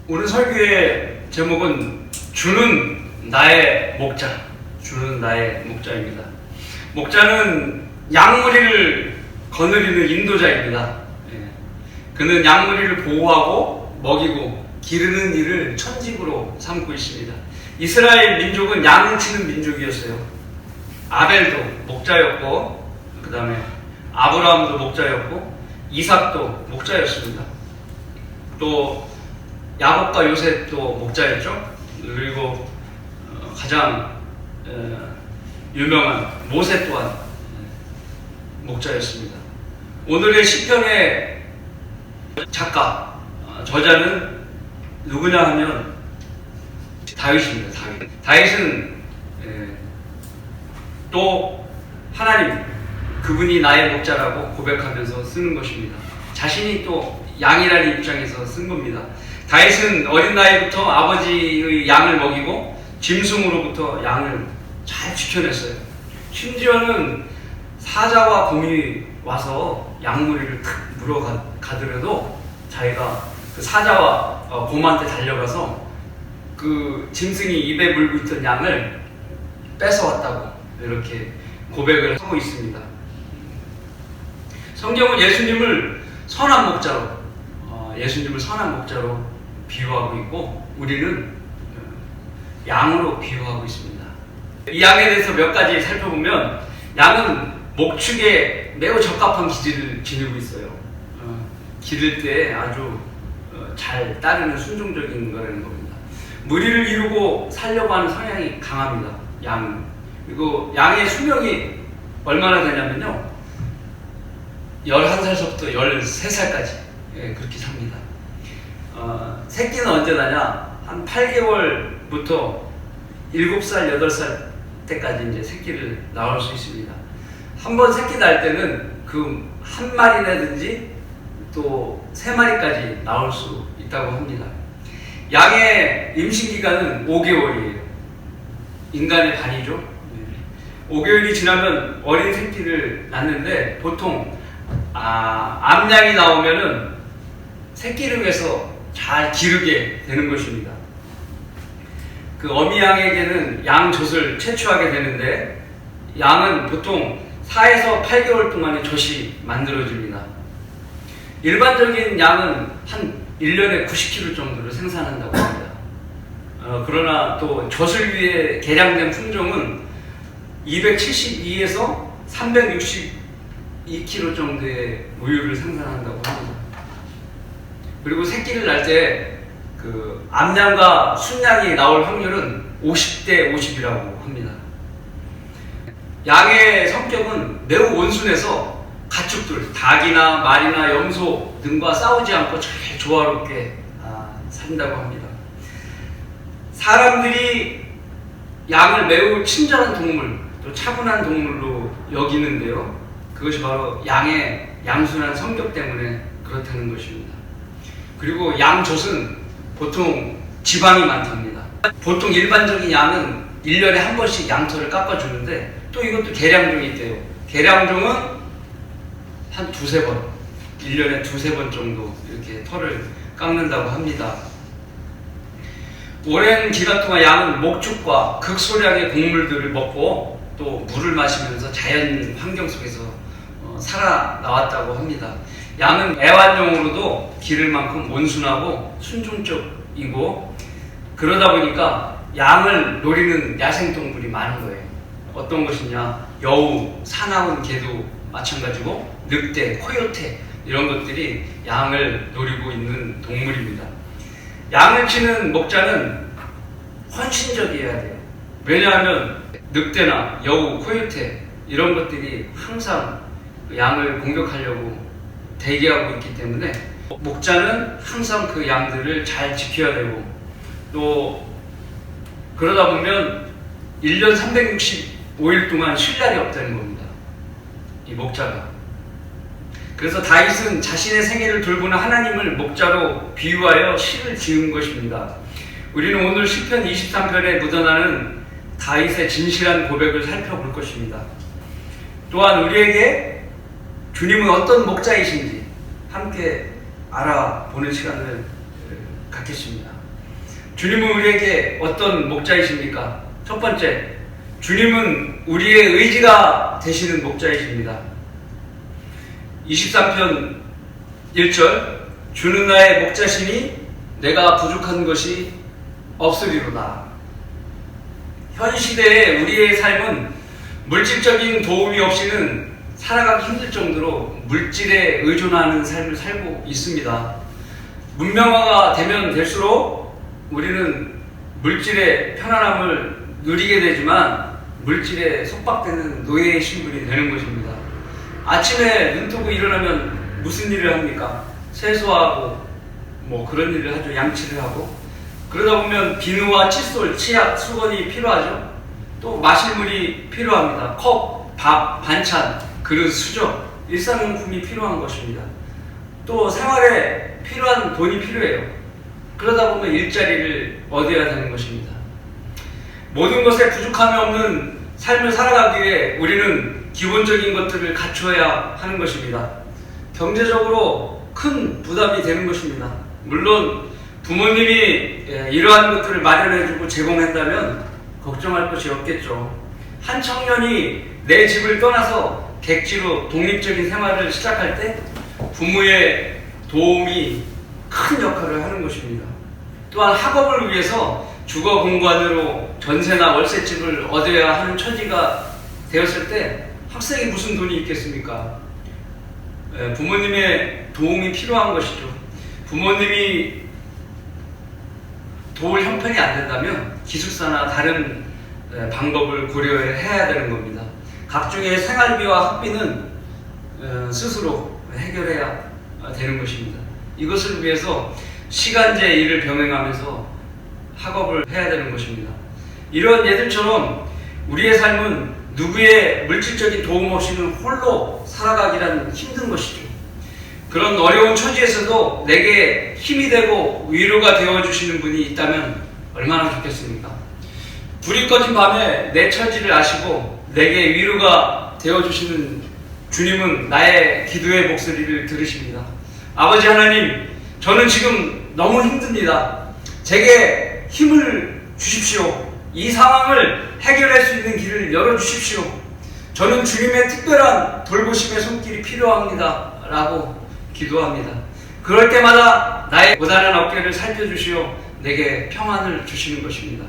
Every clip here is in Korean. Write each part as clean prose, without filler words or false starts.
오늘 설교의 제목은 주는 나의 목자, 주는 나의 목자입니다. 목자는 양무리를 거느리는 인도자입니다. 그는 양무리를 보호하고 먹이고 기르는 일을 천직으로 삼고 있습니다. 이스라엘 민족은 양을 치는 민족이었어요. 아벨도 목자였고, 그 다음에 아브라함도 목자였고, 이삭도 목자였습니다. 또 야곱과 요셉도 목자였죠. 그리고 가장 유명한 모세 또한 목자였습니다. 오늘의 시편의 작가, 저자는 누구냐 하면 다윗입니다. 다윗은 또 하나님, 그분이 나의 목자라고 고백하면서 쓰는 것입니다. 자신이 또 양이라는 입장에서 쓴 겁니다. 다윗은 어린 나이부터 아버지의 양을 먹이고 짐승으로부터 양을 잘 지켜냈어요. 심지어는 사자와 곰이 와서 양무리를 탁 물어가더라도 자기가 그 사자와 곰한테 달려가서 그 짐승이 입에 물고 있던 양을 뺏어왔다고 이렇게 고백을 하고 있습니다. 성경은 예수님을 선한 목자로 비유하고 있고, 우리는 양으로 비유하고 있습니다. 이 양에 대해서 몇 가지 살펴보면, 양은 목축에 매우 적합한 기질을 지니고 있어요. 기를 때 아주 잘 따르는 순종적인 거라는 겁니다. 무리를 이루고 살려고 하는 성향이 강합니다. 양은. 그리고 양의 수명이 얼마나 되냐면요, 11살서부터 13살까지 그렇게 삽니다. 새끼는 언제 나냐? 한 8개월부터 7살, 8살 때까지 이제 새끼를 낳을 수 있습니다. 한번 새끼 날 때는 그 한 마리라든지 또 3마리까지 나올 수 있다고 합니다. 양의 임신 기간은 5개월이에요. 인간의 반이죠. 5개월이 지나면 어린 새끼를 낳는데, 보통 암양이 나오면은 새끼를 위해서 잘 기르게 되는 것입니다. 그 어미양에게는 양젖을 채취하게 되는데, 양은 보통 4에서 8개월 동안에 젖이 만들어집니다. 일반적인 양은 한 1년에 90kg 정도를 생산한다고 합니다. 그러나 또 젖을 위해 개량된 품종은 272에서 362kg 정도의 우유를 생산한다고 합니다. 그리고 새끼를 낳을 때 그 암양과 순양이 나올 확률은 50대 50이라고 합니다. 양의 성격은 매우 온순해서 가축들, 닭이나 말이나 염소 등과 싸우지 않고 잘 조화롭게 산다고 합니다. 사람들이 양을 매우 친절한 동물, 또 차분한 동물로 여기는데요, 그것이 바로 양의 양순한 성격 때문에 그렇다는 것입니다. 그리고 양젖은 보통 지방이 많답니다. 보통 일반적인 양은 1년에 한 번씩 양털을 깎아주는데, 또 이것도 개량종이 있대요. 개량종은 한 2-3번, 1년에 2-3번 정도 이렇게 털을 깎는다고 합니다. 오랜 기간 동안 양은 목축과 극소량의 곡물들을 먹고 또 물을 마시면서 자연 환경 속에서 살아나왔다고 합니다. 양은 애완용으로도 기를 만큼 온순하고 순종적이고, 그러다 보니까 양을 노리는 야생동물이 많은 거예요. 어떤 것이냐? 여우, 사나운 개도 마찬가지고, 늑대, 코요테 이런 것들이 양을 노리고 있는 동물입니다. 양을 치는 목자는 헌신적이어야 돼요. 왜냐하면 늑대나 여우, 코요테 이런 것들이 항상 양을 공격하려고 대기하고 있기 때문에 목자는 항상 그 양들을 잘 지켜야 되고, 또 그러다 보면 1년 365일 동안 쉴 날이 없다는 겁니다, 이 목자가. 그래서 다윗은 자신의 생애를 돌보는 하나님을 목자로 비유하여 시를 지은 것입니다. 우리는 오늘 시편 23편에 묻어나는 다윗의 진실한 고백을 살펴볼 것입니다. 또한 우리에게 주님은 어떤 목자이신지 함께 알아보는 시간을 갖겠습니다. 주님은 우리에게 어떤 목자이십니까? 첫 번째, 주님은 우리의 의지가 되시는 목자이십니다. 23편 1절, 주는 나의 목자시니 내가 부족한 것이 없으리로다. 현 시대의 우리의 삶은 물질적인 도움이 없이는 살아가기 힘들 정도로 물질에 의존하는 삶을 살고 있습니다. 문명화가 되면 될수록 우리는 물질의 편안함을 누리게 되지만 물질에 속박되는 노예의 신분이 되는 것입니다. 아침에 눈 뜨고 일어나면 무슨 일을 합니까? 세수하고 뭐 그런 일을 하죠. 양치를 하고. 그러다 보면 비누와 칫솔, 치약, 수건이 필요하죠. 또 마실 물이 필요합니다. 컵, 밥, 반찬, 그릇, 수저, 일상용품이 필요한 것입니다. 또 생활에 필요한 돈이 필요해요. 그러다 보면 일자리를 얻어야 되는 것입니다. 모든 것에 부족함이 없는 삶을 살아가기 위해 우리는 기본적인 것들을 갖춰야 하는 것입니다. 경제적으로 큰 부담이 되는 것입니다. 물론 부모님이 이러한 것들을 마련해주고 제공한다면 걱정할 것이 없겠죠. 한 청년이 내 집을 떠나서 객지로 독립적인 생활을 시작할 때 부모의 도움이 큰 역할을 하는 것입니다. 또한 학업을 위해서 주거 공간으로 전세나 월세집을 얻어야 하는 처지가 되었을 때 학생이 무슨 돈이 있겠습니까? 부모님의 도움이 필요한 것이죠. 부모님이 도울 형편이 안 된다면 기숙사나 다른 방법을 고려해야 되는 겁니다. 각종의 생활비와 학비는 스스로 해결해야 되는 것입니다. 이것을 위해서 시간제 일을 병행하면서 학업을 해야 되는 것입니다. 이런 예들처럼 우리의 삶은 누구의 물질적인 도움 없이는 홀로 살아가기란 힘든 것이죠. 그런 어려운 처지에서도 내게 힘이 되고 위로가 되어주시는 분이 있다면 얼마나 좋겠습니까? 불이 꺼진 밤에 내 처지를 아시고 내게 위로가 되어주시는 주님은 나의 기도의 목소리를 들으십니다. 아버지 하나님, 저는 지금 너무 힘듭니다. 제게 힘을 주십시오. 이 상황을 해결할 수 있는 길을 열어주십시오. 저는 주님의 특별한 돌보심의 손길이 필요합니다. 라고 기도합니다. 그럴 때마다 나의 고단한 어깨를 살펴주시어 내게 평안을 주시는 것입니다.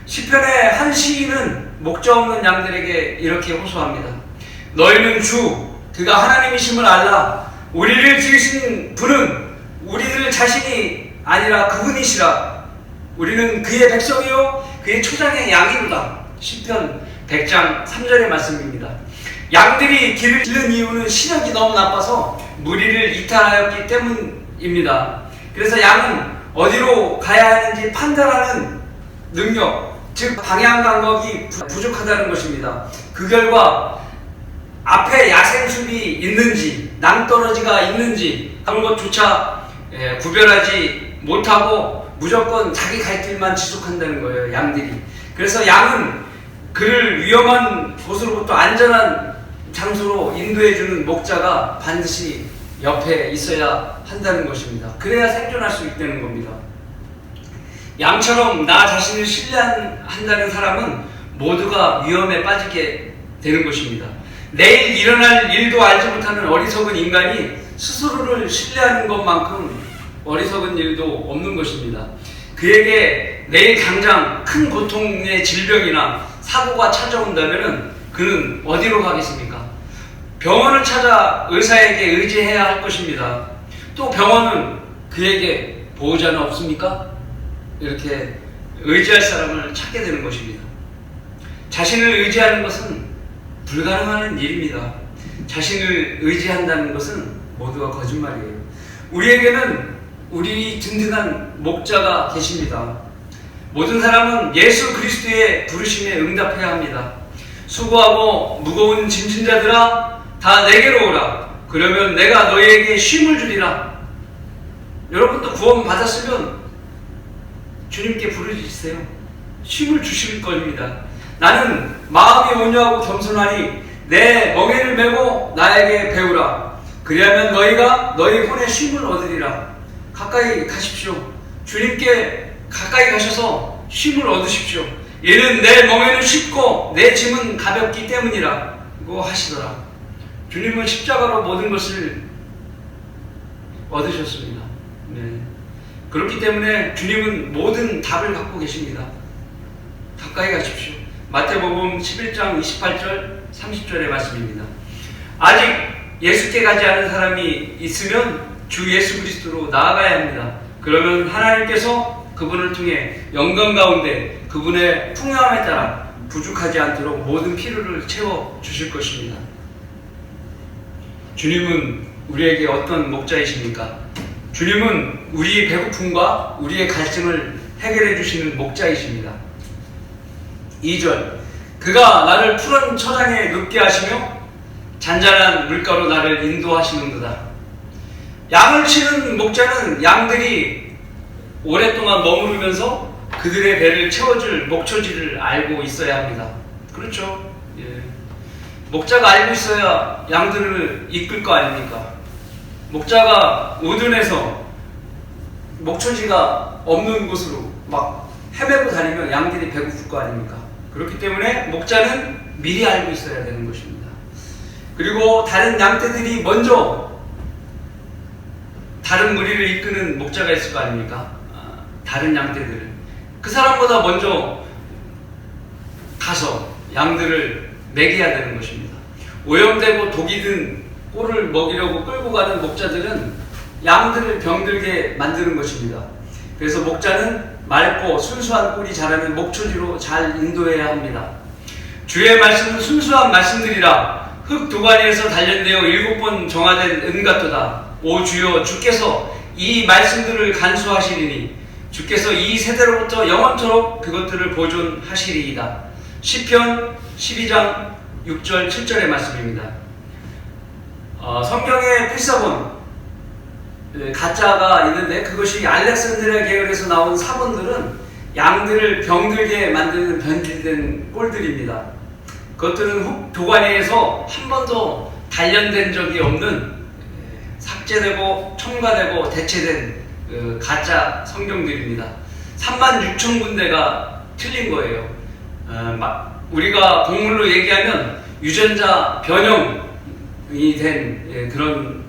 시편의 한 시인은 목자 없는 양들에게 이렇게 호소합니다. 너희는 주, 그가 하나님이심을 알라. 우리를 지으신 분은 우리들 자신이 아니라 그분이시라. 우리는 그의 백성이요 그의 초장의 양이로다. 시편 100장 3절의 말씀입니다. 양들이 길을 잃는 이유는 시력이 너무 나빠서 무리를 이탈하였기 때문입니다. 그래서 양은 어디로 가야 하는지 판단하는 능력, 즉 방향 감각이 부족하다는 것입니다. 그 결과 앞에 야생숲이 있는지 낭떠러지가 있는지 그런 것조차 구별하지 못하고 무조건 자기 갈 길만 지속한다는 거예요. 양들이. 그래서 양은 그를 위험한 곳으로부터 안전한 장소로 인도해주는 목자가 반드시 옆에 있어야 한다는 것입니다. 그래야 생존할 수 있다는 겁니다. 양처럼 나 자신을 신뢰한다는 사람은 모두가 위험에 빠지게 되는 것입니다. 내일 일어날 일도 알지 못하는 어리석은 인간이 스스로를 신뢰하는 것만큼 어리석은 일도 없는 것입니다. 그에게 내일 당장 큰 고통의 질병이나 사고가 찾아온다면 그는 어디로 가겠습니까? 병원을 찾아 의사에게 의지해야 할 것입니다. 또 병원은 그에게 보호자는 없습니까? 이렇게 의지할 사람을 찾게 되는 것입니다. 자신을 의지하는 것은 불가능한 일입니다. 자신을 의지한다는 것은 모두가 거짓말이에요. 우리에게는 우리 든든한 목자가 계십니다. 모든 사람은 예수 그리스도의 부르심에 응답해야 합니다. 수고하고 무거운 짐진 자들아 다 내게로 오라. 그러면 내가 너희에게 쉼을 주리라. 여러분도 구원 받았으면 주님께 부르짖으세요. 쉼을 주실 겁니다. 나는 마음이 온유하고 겸손하니 내 멍에를 메고 나에게 배우라. 그리하면 너희가 너희 혼의 쉼을 얻으리라. 가까이 가십시오. 주님께 가까이 가셔서 쉼을 얻으십시오. 이는 내 멍에는 쉽고 내 짐은 가볍기 때문이라고 하시더라. 주님은 십자가로 모든 것을 얻으셨습니다. 네. 그렇기 때문에 주님은 모든 답을 갖고 계십니다. 가까이 가십시오. 마태복음 11장 28절 30절의 말씀입니다. 아직 예수께 가지 않은 사람이 있으면 주 예수 그리스도로 나아가야 합니다. 그러면 하나님께서 그분을 통해 영광 가운데 그분의 풍요함에 따라 부족하지 않도록 모든 필요를 채워주실 것입니다. 주님은 우리에게 어떤 목자이십니까? 주님은 우리의 배고픔과 우리의 갈증을 해결해 주시는 목자이십니다. 2절, 그가 나를 푸른 초장에 눕게 하시며 잔잔한 물가로 나를 인도하시는도다. 양을 치는 목자는 양들이 오랫동안 머무르면서 그들의 배를 채워줄 목초지를 알고 있어야 합니다. 그렇죠? 예. 목자가 알고 있어야 양들을 이끌 거 아닙니까? 목자가 우둔해서 목초지가 없는 곳으로 막 헤매고 다니면 양들이 배고플 거 아닙니까? 그렇기 때문에 목자는 미리 알고 있어야 되는 것입니다. 그리고 다른 양떼들이 먼저 다른 무리를 이끄는 목자가 있을 거 아닙니까? 다른 양떼들을. 그 사람보다 먼저 가서 양들을 먹여야 되는 것입니다. 오염되고 독이 든 꼴을 먹이려고 끌고 가는 목자들은 양들을 병들게 만드는 것입니다. 그래서 목자는 맑고 순수한 꼴이 자라는 목초지로 잘 인도해야 합니다. 주의 말씀은 순수한 말씀들이라 흙 도가니에서 단련되어 7번 정화된 은 같도다. 오 주여, 주께서 이 말씀들을 간수하시리니 주께서 이 세대로부터 영원토록 그것들을 보존하시리이다. 시편 12장 6절 7절의 말씀입니다. 성경의 필사본 가짜가 있는데 그것이 알렉산드리아 계열에서 나온 사본들은 양들을 병들게 만드는 변질된 꼴들입니다. 그것들은 흙 도가니에서 한 번도 단련된 적이 없는 삭제되고 첨가되고 대체된 가짜 성경들입니다. 36,000군데가 틀린 거예요. 우리가 동물로 얘기하면 유전자 변형이 된 그런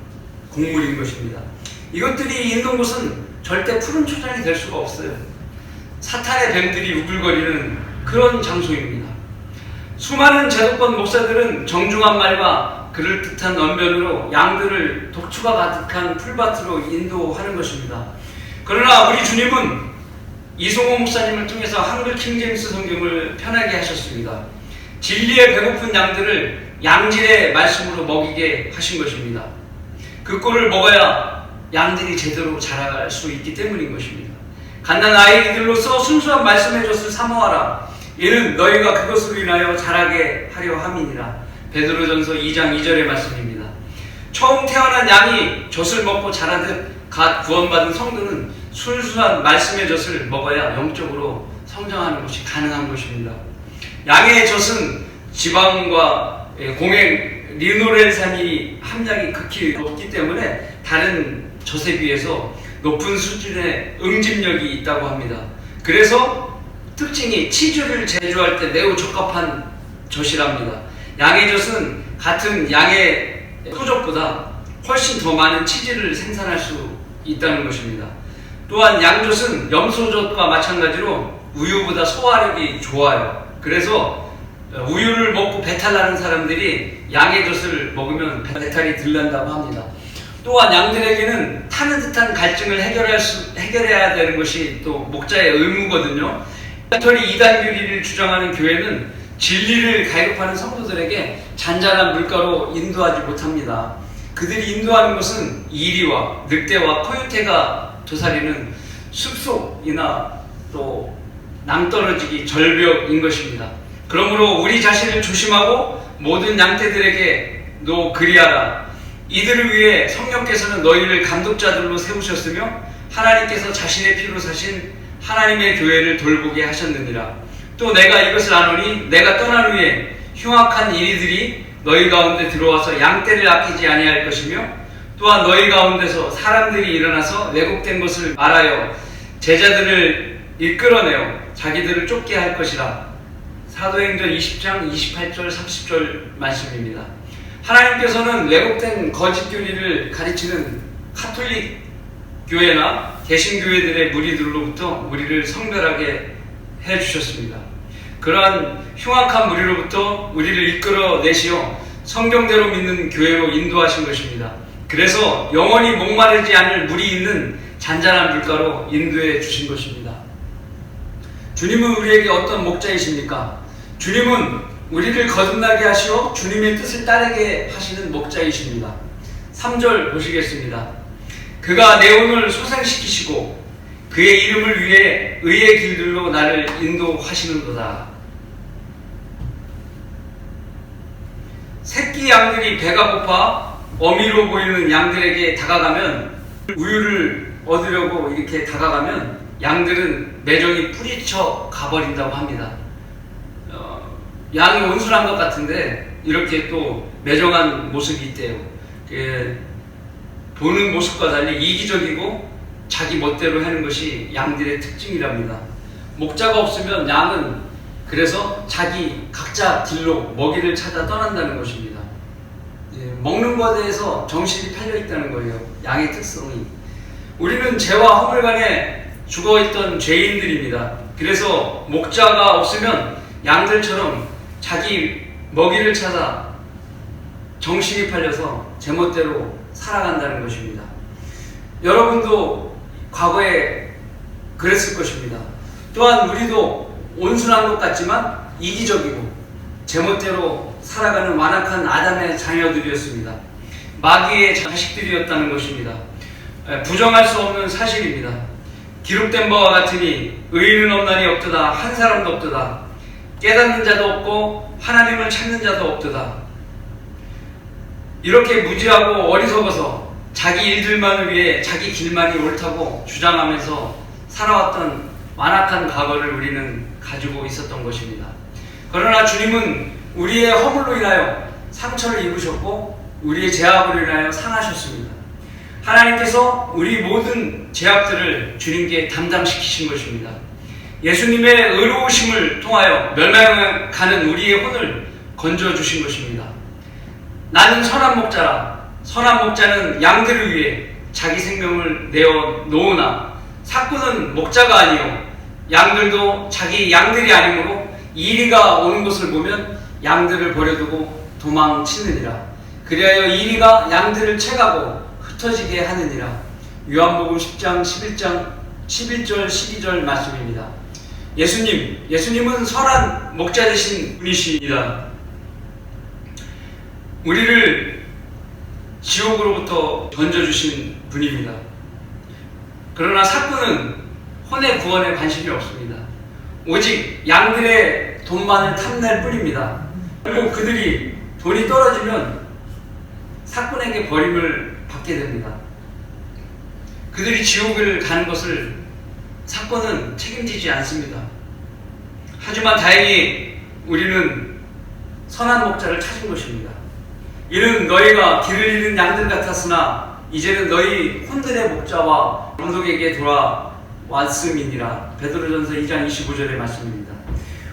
곡물인 것입니다. 이것들이 있는 곳은 절대 푸른 초장이 될 수가 없어요. 사탄의 뱀들이 우글거리는 그런 장소입니다. 수많은 제도권 목사들은 정중한 말과 그럴듯한 언변으로 양들을 독초가 가득한 풀밭으로 인도하는 것입니다. 그러나 우리 주님은 이송호 목사님을 통해서 한글 킹제임스 성경을 편하게 하셨습니다. 진리에 배고픈 양들을 양질의 말씀으로 먹이게 하신 것입니다. 그 꼴을 먹어야 양들이 제대로 자라갈 수 있기 때문인 것입니다. 갓난 아이들로서 순수한 말씀의 젖을 사모하라. 이는 너희가 그것으로 인하여 자라게 하려 함이니라. 베드로전서 2장 2절의 말씀입니다. 처음 태어난 양이 젖을 먹고 자라듯 갓 구원받은 성도는 순수한 말씀의 젖을 먹어야 영적으로 성장하는 것이 가능한 것입니다. 양의 젖은 지방과 공액 리노렌산이 함량이 극히 높기 때문에 다른 젖에 비해서 높은 수준의 응집력이 있다고 합니다. 그래서 특징이 치즈를 제조할 때 매우 적합한 젖이랍니다. 양의 젖은 같은 양의 소젖보다 훨씬 더 많은 치즈를 생산할 수 있다는 것입니다. 또한 양젖은 염소젖과 마찬가지로 우유보다 소화력이 좋아요. 그래서 우유를 먹고 배탈 나는 사람들이 양의 젖을 먹으면 배탈이 덜 난다고 합니다. 또한 양들에게는 타는 듯한 갈증을 해결해야 되는 것이 또 목자의 의무거든요. 이단이 이단교리를 주장하는 교회는 진리를 갈급하는 성도들에게 잔잔한 물가로 인도하지 못합니다. 그들이 인도하는 것은 이리와 늑대와 코요테가 도사리는 숲속이나 또 낭떠러지기 절벽인 것입니다. 그러므로 우리 자신을 조심하고 모든 양떼들에게도 그리하라. 이들을 위해 성령께서는 너희를 감독자들로 세우셨으며 하나님께서 자신의 피로 사신 하나님의 교회를 돌보게 하셨느니라. 또 내가 이것을 아노니 내가 떠난 후에 흉악한 이리들이 너희 가운데 들어와서 양떼를 아끼지 아니할 것이며 또한 너희 가운데서 사람들이 일어나서 왜곡된 것을 말하여 제자들을 이끌어내어 자기들을 쫓게 할 것이라. 사도행전 20장 28절 30절 말씀입니다. 하나님께서는 왜곡된 거짓 교리를 가르치는 카톨릭 교회나 개신교회들의 무리들로부터 우리를 성별하게 해주셨습니다. 그러한 흉악한 무리로부터 우리를 이끌어내시어 성경대로 믿는 교회로 인도하신 것입니다. 그래서 영원히 목마르지 않을 물이 있는 잔잔한 물가로 인도해 주신 것입니다. 주님은 우리에게 어떤 목자이십니까? 주님은 우리를 거듭나게 하시어 주님의 뜻을 따르게 하시는 목자이십니다. 3절 보시겠습니다. 그가 내 혼을 소생시키시고 그의 이름을 위해 의의 길들로 나를 인도하시는도다. 새끼 양들이 배가 고파 어미로 보이는 양들에게 다가가면, 우유를 얻으려고 이렇게 다가가면 양들은 매정이 뿌리쳐 가버린다고 합니다. 양이 온순한 것 같은데 이렇게 또 매정한 모습이 있대요. 보는 모습과 달리 이기적이고 자기 멋대로 하는 것이 양들의 특징이랍니다. 목자가 없으면 양은 그래서 자기 각자 길로 먹이를 찾아 떠난다는 것입니다. 먹는 것에 대해서 정신이 팔려 있다는 거예요. 양의 특성이. 우리는 죄와 허물간에 죽어있던 죄인들입니다. 그래서 목자가 없으면 양들처럼 자기 먹이를 찾아 정신이 팔려서 제멋대로 살아간다는 것입니다. 여러분도 과거에 그랬을 것입니다. 또한 우리도 온순한 것 같지만 이기적이고 제멋대로 살아가는 완악한 아담의 자녀들이었습니다. 마귀의 자식들이었다는 것입니다. 부정할 수 없는 사실입니다. 기록된 바와 같으니 의인은 없나니 없도다. 한 사람도 없도다. 깨닫는 자도 없고 하나님을 찾는 자도 없도다. 이렇게 무지하고 어리석어서 자기 일들만을 위해 자기 길만이 옳다고 주장하면서 살아왔던 완악한 과거를 우리는 가지고 있었던 것입니다. 그러나 주님은 우리의 허물로 인하여 상처를 입으셨고 우리의 죄악으로 인하여 상하셨습니다. 하나님께서 우리 모든 죄악들을 주님께 담당시키신 것입니다. 예수님의 의로우심을 통하여 멸망에 가는 우리의 혼을 건져주신 것입니다. 나는 선한 목자라. 선한 목자는 양들을 위해 자기 생명을 내어 놓으나 삭구는 목자가 아니요 양들도 자기 양들이 아니므로 이리가 오는 것을 보면 양들을 버려두고 도망치느니라. 그리하여 이리가 양들을 채가고 흩어지게 하느니라. 요한복음 10장 11절 12절 말씀입니다. 예수님은 선한 목자 되신 분이십니다. 우리를 지옥으로부터 건져주신 분입니다. 그러나 삭구는 혼의 구원에 관심이 없습니다. 오직 양들의 돈만을 탐낼 뿐입니다. 그리고 그들이 돈이 떨어지면 삭군에게 버림을 받게 됩니다. 그들이 지옥을 가는 것을 삭군은 책임지지 않습니다. 하지만 다행히 우리는 선한 목자를 찾은 것입니다. 이는 너희가 길을 잃은 양들 같았으나 이제는 너희 혼들의 목자와 감독에게 돌아왔음이니라. 베드로전서 2장 25절의 말씀입니다.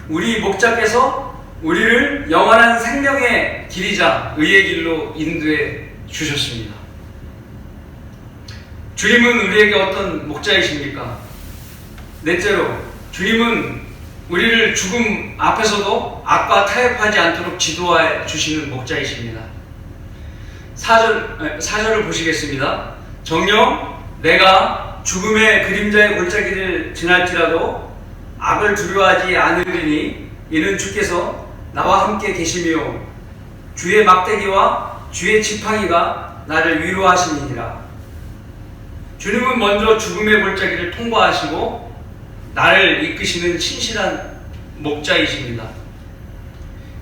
우리 목자께서 우리를 영원한 생명의 길이자 의의 길로 인도해 주셨습니다. 주님은 우리에게 어떤 목자이십니까? 넷째로, 주님은 우리를 죽음 앞에서도 악과 타협하지 않도록 지도해 주시는 목자이십니다. 4절을 보시겠습니다. 정녕 내가 죽음의 그림자의 골짜기를 지날지라도 악을 두려워하지 않으리니 이는 주께서 나와 함께 계시며 주의 막대기와 주의 지팡이가 나를 위로하시니라. 주님은 먼저 죽음의 골짜기를 통과하시고 나를 이끄시는 신실한 목자이십니다.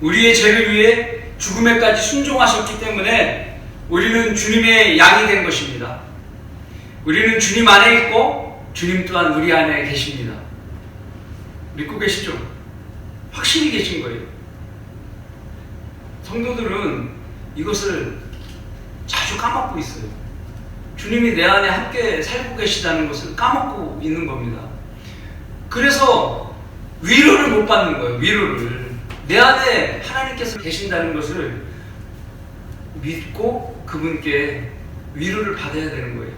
우리의 죄를 위해 죽음에까지 순종하셨기 때문에 우리는 주님의 양이 된 것입니다. 우리는 주님 안에 있고 주님 또한 우리 안에 계십니다. 믿고 계시죠? 확실히 계신 거예요. 성도들은 이것을 자주 까먹고 있어요. 주님이 내 안에 함께 살고 계시다는 것을 까먹고 있는 겁니다. 그래서 위로를 못 받는 거예요. 위로를. 내 안에 하나님께서 계신다는 것을 믿고 그분께 위로를 받아야 되는 거예요.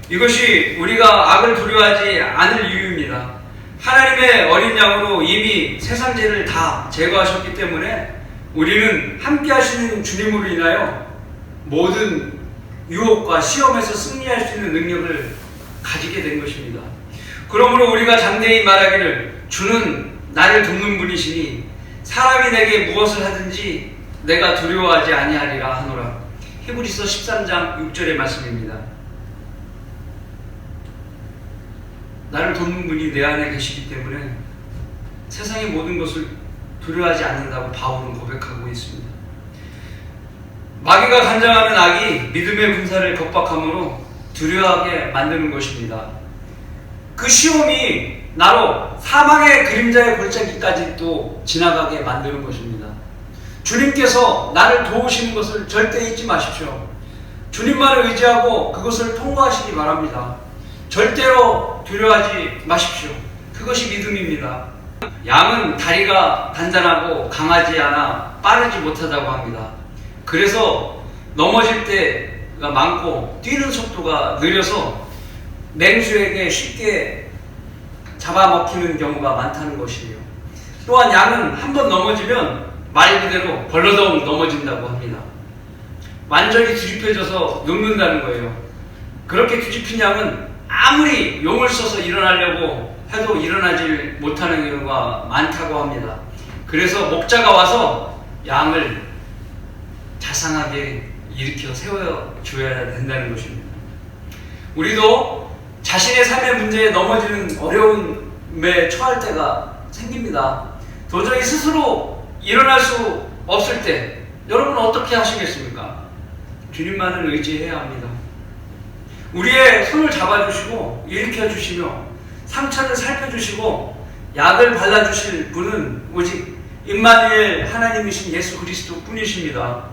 이것이 우리가 악을 두려워하지 않을 이유입니다. 하나님의 어린 양으로 이미 세상 죄를 다 제거하셨기 때문에 우리는 함께 하시는 주님으로 인하여 모든 유혹과 시험에서 승리할 수 있는 능력을 가지게 된 것입니다. 그러므로 우리가 장대히 말하기를 주는 나를 돕는 분이시니 사람이 내게 무엇을 하든지 내가 두려워하지 아니하리라 하노라. 히브리서 13장 6절의 말씀입니다. 나를 돕는 분이 내 안에 계시기 때문에 세상의 모든 것을 두려워하지 않는다고 바울은 고백하고 있습니다. 마귀가 간장하는 악이 믿음의 군사를 겁박함으로 두려워하게 만드는 것입니다. 그 시험이 나로 사망의 그림자의 골짜기까지 또 지나가게 만드는 것입니다. 주님께서 나를 도우시는 것을 절대 잊지 마십시오. 주님만을 의지하고 그것을 통과하시기 바랍니다. 절대로 두려워하지 마십시오. 그것이 믿음입니다. 양은 다리가 단단하고 강하지 않아 빠르지 못하다고 합니다. 그래서 넘어질 때가 많고 뛰는 속도가 느려서 맹수에게 쉽게 잡아먹히는 경우가 많다는 것이에요. 또한 양은 한번 넘어지면 말 그대로 벌러덩 넘어진다고 합니다. 완전히 뒤집혀져서 눕는다는 거예요. 그렇게 뒤집힌 양은 아무리 용을 써서 일어나려고 해도 일어나질 못하는 경우가 많다고 합니다. 그래서 목자가 와서 양을 자상하게 일으켜 세워줘야 된다는 것입니다. 우리도 자신의 삶의 문제에 넘어지는 어려움에 처할 때가 생깁니다. 도저히 스스로 일어날 수 없을 때 여러분은 어떻게 하시겠습니까? 주님만을 의지해야 합니다. 우리의 손을 잡아주시고 일으켜주시며 상처를 살펴주시고 약을 발라주실 분은 오직 임마누엘 하나님이신 예수 그리스도 뿐이십니다.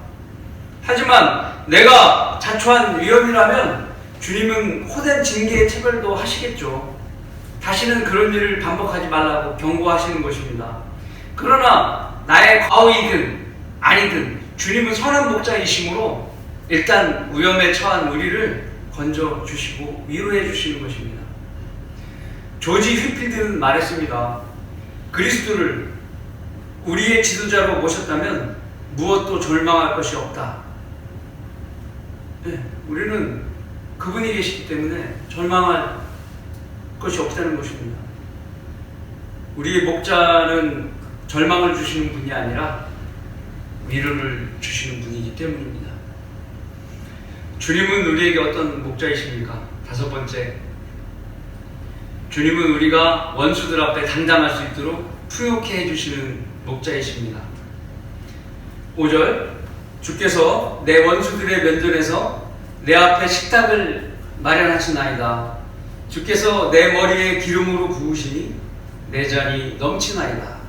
하지만 내가 자초한 위험이라면 주님은 호된 징계의 체벌도 하시겠죠. 다시는 그런 일을 반복하지 말라고 경고하시는 것입니다. 그러나 나의 과오이든 아니든 주님은 선한 목자이심으로 일단 위험에 처한 우리를 건져주시고 위로해 주시는 것입니다. 조지 휘필드는 말했습니다. 그리스도를 우리의 지도자로 모셨다면 무엇도 절망할 것이 없다. 네, 우리는 그분이 계시기 때문에 절망할 것이 없다는 것입니다. 우리의 목자는 절망을 주시는 분이 아니라 위로를 주시는 분이기 때문입니다. 주님은 우리에게 어떤 목자이십니까? 다섯 번째, 주님은 우리가 원수들 앞에 당당할 수 있도록 풍요케 해주시는 목자이십니다. 5절, 주께서 내 원수들의 면전에서 내 앞에 식탁을 마련하시나이다. 주께서 내 머리에 기름으로 부으시니 내 잔이 넘치나이다.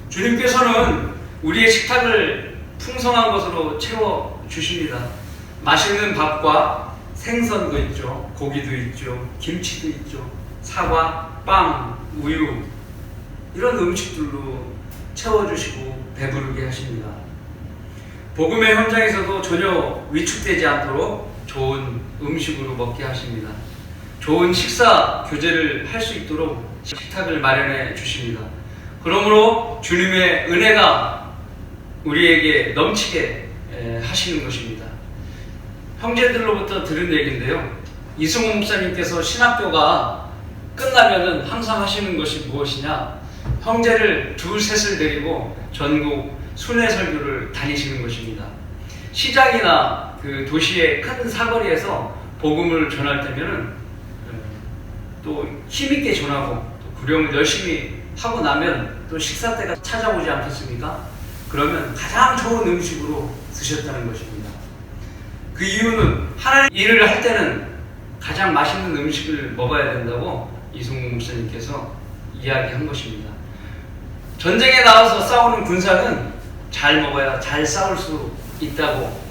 주님께서는 우리의 식탁을 풍성한 것으로 채워주십니다. 맛있는 밥과 생선도 있죠. 고기도 있죠. 김치도 있죠. 사과, 빵, 우유 이런 음식들로 채워주시고 배부르게 하십니다. 복음의 현장에서도 전혀 위축되지 않도록 좋은 음식으로 먹게 하십니다. 좋은 식사 교제를 할 수 있도록 식탁을 마련해 주십니다. 그러므로 주님의 은혜가 우리에게 넘치게 하시는 것입니다. 형제들로부터 들은 얘기인데요. 이승호 목사님께서 신학교가 끝나면은 항상 하시는 것이 무엇이냐? 형제를 둘 셋을 데리고 전국 순회 설교를 다니시는 것입니다. 시장이나 그 도시의 큰 사거리에서 복음을 전할 때면은 또 힘있게 전하고 또 구령을 열심히 하고 나면 또 식사 때가 찾아오지 않겠습니까? 그러면 가장 좋은 음식으로 드셨다는 것입니다. 그 이유는 하나님 일을 할 때는 가장 맛있는 음식을 먹어야 된다고 이승우 목사님께서 이야기한 것입니다. 전쟁에 나와서 싸우는 군사는 잘 먹어야 잘 싸울 수 있다고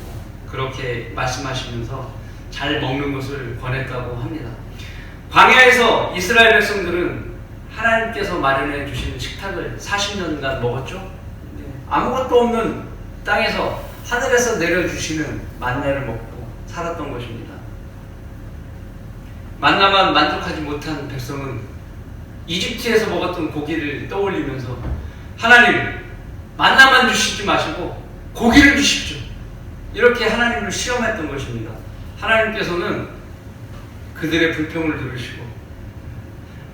그렇게 말씀하시면서 잘 먹는 것을 권했다고 합니다. 광야에서 이스라엘 백성들은 하나님께서 마련해 주신 식탁을 40년간 먹었죠. 아무것도 없는 땅에서 하늘에서 내려주시는 만나를 먹고 살았던 것입니다. 만나만 만족하지 못한 백성은 이집트에서 먹었던 고기를 떠올리면서 하나님, 만나만 주시지 마시고 고기를 주십시오. 이렇게 하나님을 시험했던 것입니다. 하나님께서는 그들의 불평을 들으시고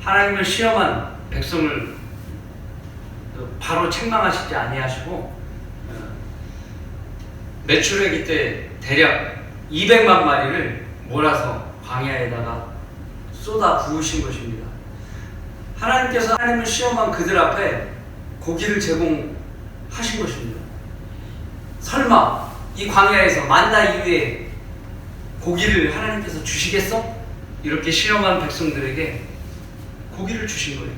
하나님을 시험한 백성을 바로 책망하시지 아니하시고 매출회기 때 대략 200만 마리를 몰아서 광야에다가 쏟아 부으신 것입니다. 하나님께서 하나님을 시험한 그들 앞에 고기를 제공하신 것입니다. 설마 이 광야에서 만나 이후에 고기를 하나님께서 주시겠어? 이렇게 시험한 백성들에게 고기를 주신 거예요.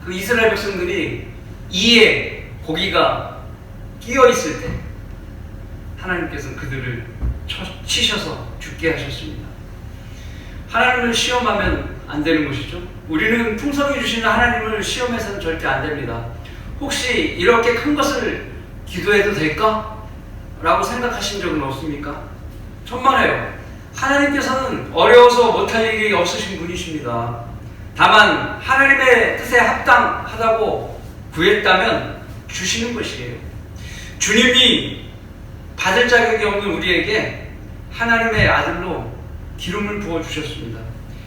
그 이스라엘 백성들이 이에 고기가 끼어 있을 때 하나님께서 그들을 치셔서 죽게 하셨습니다. 하나님을 시험하면 안 되는 것이죠. 우리는 풍성히 주시는 하나님을 시험해서는 절대 안 됩니다. 혹시 이렇게 큰 것을 기도해도 될까? 라고 생각하신 적은 없습니까? 천만에요. 하나님께서는 어려워서 못할 일이 없으신 분이십니다. 다만 하나님의 뜻에 합당하다고 구했다면 주시는 것이에요. 주님이 받을 자격이 없는 우리에게 하나님의 아들로 기름을 부어주셨습니다.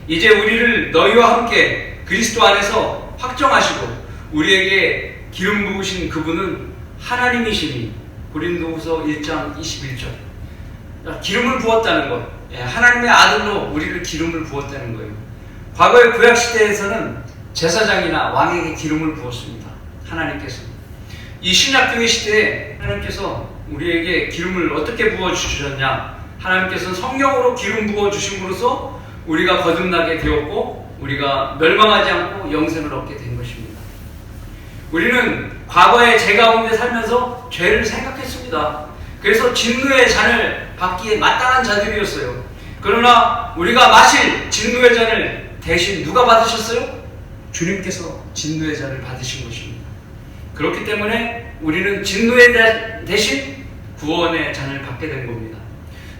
이제 우리를 너희와 함께 그리스도 안에서 확정하시고 우리에게 기름 부으신 그분은 하나님이시니 고린도후서 1장 21절. 기름을 부었다는 것, 하나님의 아들로 우리를 기름을 부었다는 거예요. 과거의 구약시대에서는 제사장이나 왕에게 기름을 부었습니다. 하나님께서. 이 신약교회 시대에 하나님께서 우리에게 기름을 어떻게 부어주셨냐? 하나님께서는 성령으로 기름 부어주심으로써 우리가 거듭나게 되었고 우리가 멸망하지 않고 영생을 얻게 된 것입니다. 우리는 과거의 죄 가운데 살면서 죄를 생각했습니다. 그래서 진노의 잔을 받기에 마땅한 자들이었어요. 그러나 우리가 마실 진노의 잔을 대신 누가 받으셨어요? 주님께서 진노의 잔을 받으신 것입니다. 그렇기 때문에 우리는 진노의 대신 구원의 잔을 받게 된 겁니다.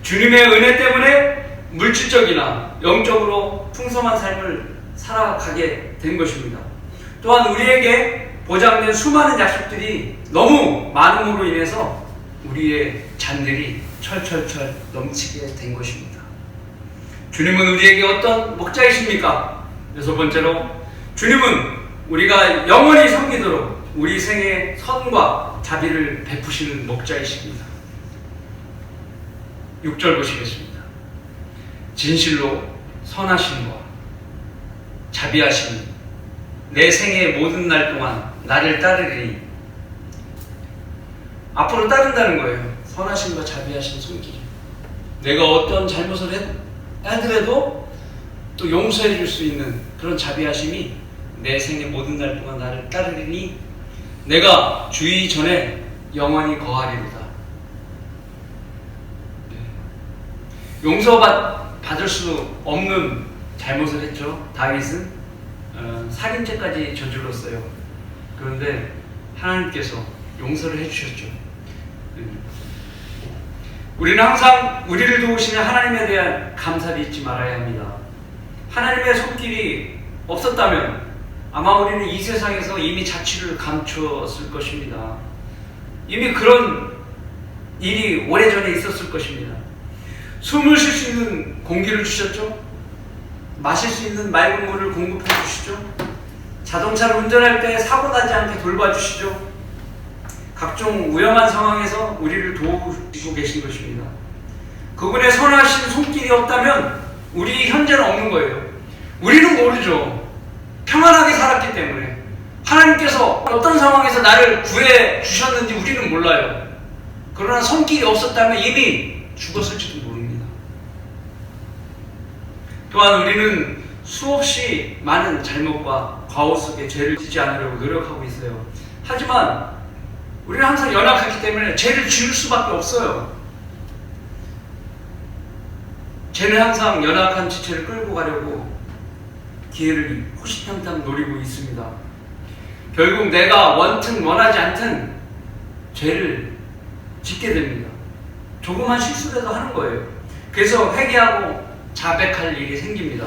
주님의 은혜 때문에 물질적이나 영적으로 풍성한 삶을 살아가게 된 것입니다. 또한 우리에게 보장된 수많은 약속들이 너무 많음으로 인해서 우리의 잔들이 철철철 넘치게 된 것입니다. 주님은 우리에게 어떤 목자이십니까? 여섯 번째로, 주님은 우리가 영원히 섬기도록 우리 생에 선과 자비를 베푸시는 목자이십니다. 6절 보시겠습니다. 진실로 선하심과 자비하심이 내 생의 모든 날 동안 나를 따르리니. 앞으로 따른다는 거예요. 선하심과 자비하심 손길이. 내가 어떤 잘못을 하더라도 또 용서해 줄 수 있는 그런 자비하심이 내 생의 모든 날 동안 나를 따르리니 내가 주의 전에 영원히 거하리로다. 용서받을 수 없는 잘못을 했죠. 다윗은 살인죄까지 저질렀어요. 그런데 하나님께서 용서를 해주셨죠. 우리는 항상 우리를 도우시는 하나님에 대한 감사를 잊지 말아야 합니다. 하나님의 손길이 없었다면 아마 우리는 이 세상에서 이미 자취를 감추었을 것입니다. 이미 그런 일이 오래전에 있었을 것입니다. 숨을 쉴 수 있는 공기를 주셨죠. 마실 수 있는 맑은 물을 공급해 주시죠. 자동차를 운전할 때 사고 나지 않게 돌봐주시죠. 각종 위험한 상황에서 우리를 도우시고 계신 것입니다. 그분의 선하신 손길이 없다면 우리 현재는 없는 거예요. 우리는 모르죠. 평안하게 살았기 때문에. 하나님께서 어떤 상황에서 나를 구해 주셨는지 우리는 몰라요. 그러나 손길이 없었다면 이미 죽었을지도 모릅니다. 또한 우리는 수없이 많은 잘못과 과오 속에 죄를 짓지 않으려고 노력하고 있어요. 하지만 우리는 항상 연약하기 때문에 죄를 지을 수밖에 없어요. 죄는 항상 연약한 지체를 끌고 가려고 기회를 호시탐탐 노리고 있습니다. 결국 내가 원튼 원하지 않든 죄를 짓게 됩니다. 조그만 실수라도 하는 거예요. 그래서 회개하고 자백할 일이 생깁니다.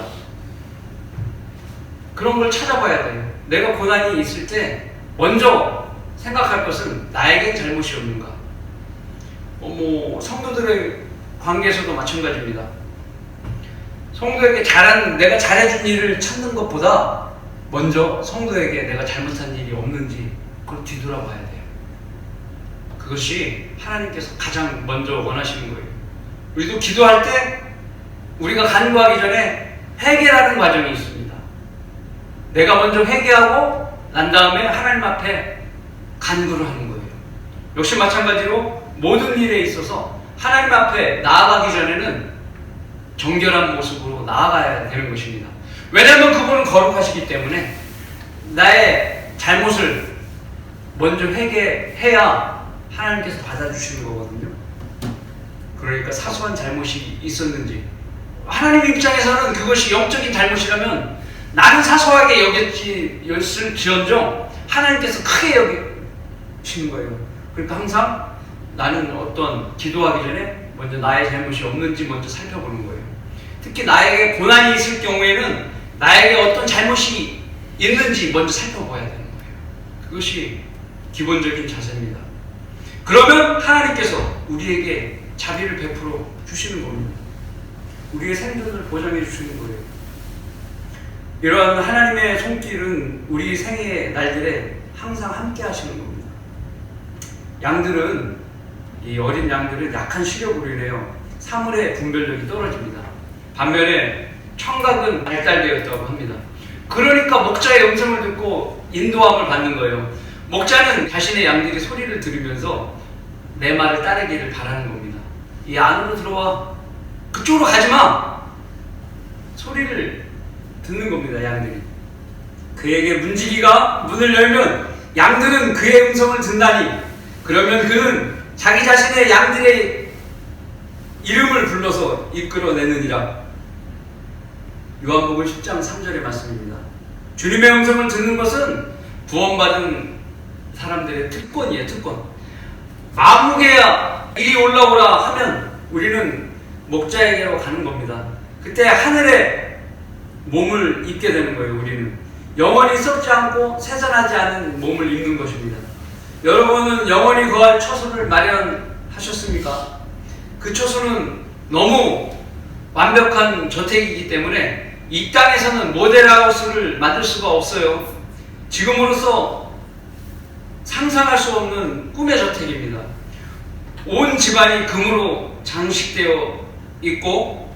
그런 걸 찾아봐야 돼요. 내가 고난이 있을 때 먼저 생각할 것은 나에겐 잘못이 없는가. 성도들의 관계에서도 마찬가지입니다. 성도에게 내가 잘해준 일을 찾는 것보다 먼저 성도에게 내가 잘못한 일이 없는지 그걸 뒤돌아봐야 돼요. 그것이 하나님께서 가장 먼저 원하시는 거예요. 우리도 기도할 때 우리가 간구하기 전에 회개라는 과정이 있습니다. 내가 먼저 회개하고 난 다음에 하나님 앞에 간구를 하는 거예요. 역시 마찬가지로 모든 일에 있어서 하나님 앞에 나아가기 전에는 정결한 모습으로 나아가야 되는 것입니다. 왜냐하면 그분은 거룩하시기 때문에 나의 잘못을 먼저 회개해야 하나님께서 받아주시는 거거든요. 그러니까 사소한 잘못이 있었는지, 하나님 입장에서는 그것이 영적인 잘못이라면 나는 사소하게 여겼을지언정 하나님께서 크게 여기시는 거예요. 그러니까 항상 나는 어떤 기도하기 전에 먼저 나의 잘못이 없는지 먼저 살펴보는 거예요. 특히 나에게 고난이 있을 경우에는 나에게 어떤 잘못이 있는지 먼저 살펴봐야 되는 거예요. 그것이 기본적인 자세입니다. 그러면 하나님께서 우리에게 자비를 베풀어 주시는 겁니다. 우리의 생존을 보장해 주시는 거예요. 이러한 하나님의 손길은 우리 생애의 날들에 항상 함께 하시는 겁니다. 양들은, 이 어린 양들은 약한 시력으로 인해요 사물의 분별력이 떨어집니다. 반면에 청각은 발달되었다고 합니다. 그러니까 목자의 음성을 듣고 인도함을 받는 거예요. 목자는 자신의 양들이 소리를 들으면서 내 말을 따르기를 바라는 겁니다. 이 안으로 들어와, 그쪽으로 가지마! 소리를 듣는 겁니다. 양들이. 그에게 문지기가 문을 열면 양들은 그의 음성을 듣나니, 그러면 그는 자기 자신의 양들의 이름을 불러서 이끌어내느니라. 요한복음 10장 3절의 말씀입니다. 주님의 음성을 듣는 것은 구원받은 사람들의 특권이에요. 특권. 마부개야 이리 올라오라 하면 우리는 목자에게로 가는 겁니다. 그때 하늘에 몸을 입게 되는 거예요. 우리는 영원히 썩지 않고 쇠잔하지 않은 몸을 입는 것입니다. 여러분은 영원히 거할 처소를 마련하셨습니까? 그 처소는 너무 완벽한 저택이기 때문에 이 땅에서는 모델하우스를 만들 수가 없어요. 지금으로서 상상할 수 없는 꿈의 저택입니다. 온 집안이 금으로 장식되어 있고,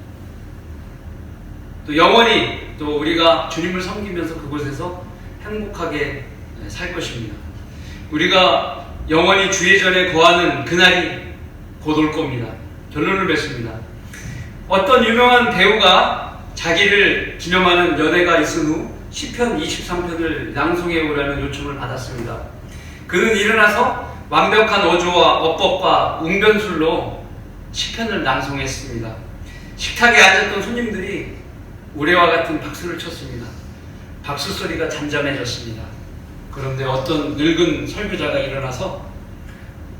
또 영원히 또 우리가 주님을 섬기면서 그곳에서 행복하게 살 것입니다. 우리가 영원히 주의 전에 거하는 그날이 곧 올 겁니다. 결론을 맺습니다. 어떤 유명한 배우가 자기를 기념하는 연회가 있은 후 시편 23편을 낭송해 오라는 요청을 받았습니다. 그는 일어나서 완벽한 어조와 어법과 웅변술로 시편을 낭송했습니다. 식탁에 앉았던 손님들이 우레와 같은 박수를 쳤습니다. 박수 소리가 잠잠해졌습니다. 그런데 어떤 늙은 설교자가 일어나서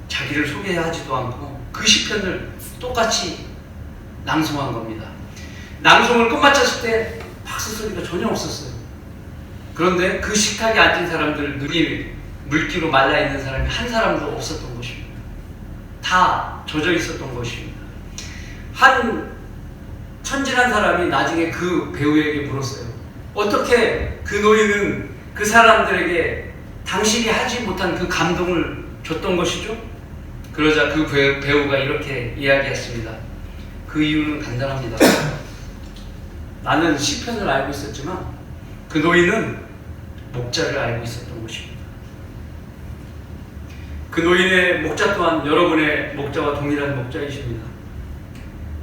자기를 소개하지도 않고 그 시편을 똑같이 낭송한 겁니다. 낭송을 끝마쳤을 때 박수 소리가 전혀 없었어요. 그런데 그 식탁에 앉은 사람들, 눈이 물기로 말라있는 사람이 한 사람도 없었던 것입니다. 다 젖어 있었던 것입니다. 한 천진한 사람이 나중에 그 배우에게 물었어요. 어떻게 그 노인은 그 사람들에게 당신이 하지 못한 그 감동을 줬던 것이죠? 그러자 그 배우가 이렇게 이야기했습니다. 그 이유는 간단합니다. 나는 시편을 알고 있었지만 그 노인은 목자를 알고 있었던 것입니다. 그 노인의 목자 또한 여러분의 목자와 동일한 목자이십니다.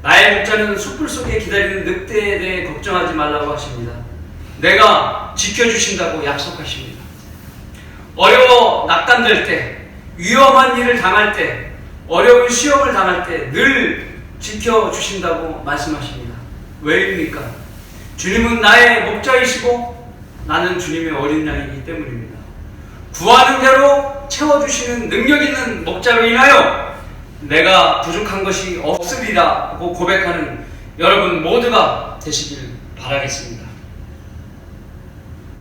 나의 목자는 숯불 속에 기다리는 늑대에 대해 걱정하지 말라고 하십니다. 내가 지켜주신다고 약속하십니다. 어려워 낙담될 때, 위험한 일을 당할 때, 어려운 시험을 당할 때 늘 지켜주신다고 말씀하십니다. 왜입니까? 주님은 나의 목자이시고 나는 주님의 어린 양이기 때문입니다. 구하는 대로 채워주시는 능력 있는 목자로 인하여 내가 부족한 것이 없으리라 고 고백하는 여러분 모두가 되시길 바라겠습니다.